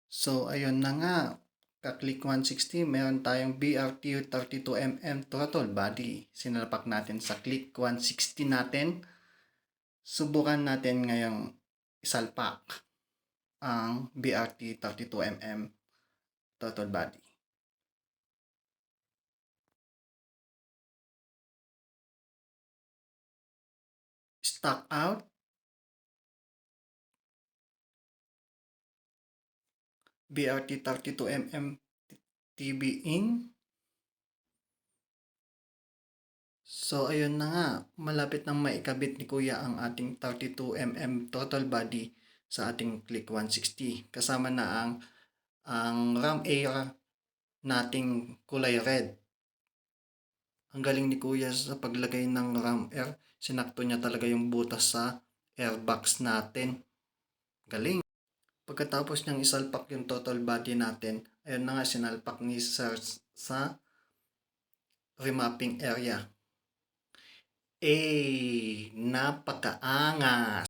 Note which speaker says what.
Speaker 1: So, ayun na nga. Ka-click 160, meron tayong BRT 32mm throttle body. Sinalpak natin sa click 160 natin. Subukan natin ngayong isalpak ang BRT 32mm throttle body. Stock out. BRT 32mm TB in. So, ayun na nga. Malapit nang maikabit ni Kuya ang ating 32mm throttle body sa ating click 160. Kasama na ang ram air nating kulay red. Ang galing ni Kuya sa paglagay ng ram air. Sinakto niya talaga yung butas sa airbox natin. Galing. Pagkatapos niyang isalpak yung total body natin, ayun na nga sinalpak ni Sir sa remapping area. Napakaangas!